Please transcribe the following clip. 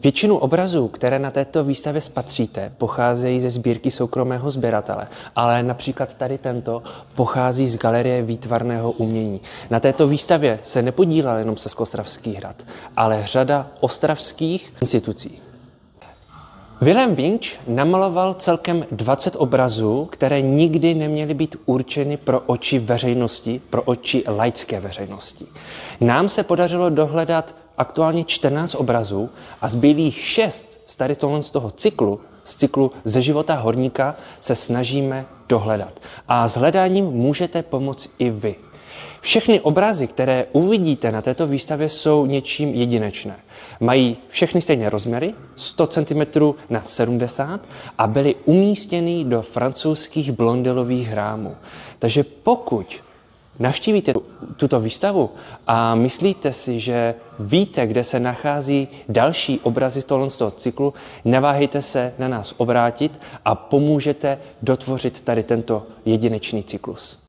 Většinu obrazů, které na této výstavě spatříte, pocházejí ze sbírky soukromého sběratele, ale například tady tento pochází z Galerie výtvarného umění. Na této výstavě se nepodílel jenom Slezskoostravský hrad, ale řada ostravských institucí. Wilhelm Winch namaloval celkem 20 obrazů, které nikdy neměly být určeny pro oči veřejnosti, pro oči laické veřejnosti. Nám se podařilo dohledat aktuálně 14 obrazů a zbylých 6 z toho cyklu, z cyklu Ze života horníka, se snažíme dohledat. A s hledáním můžete pomoct i vy. Všechny obrazy, které uvidíte na této výstavě, jsou něčím jedinečné. Mají všechny stejné rozměry, 100 cm na 70 a byly umístěny do francouzských Blondelových hrámů. Takže pokud navštívíte tuto výstavu a myslíte si, že víte, kde se nachází další obrazy z tohoto cyklu, neváhejte se na nás obrátit a pomůžete dotvořit tady tento jedinečný cyklus.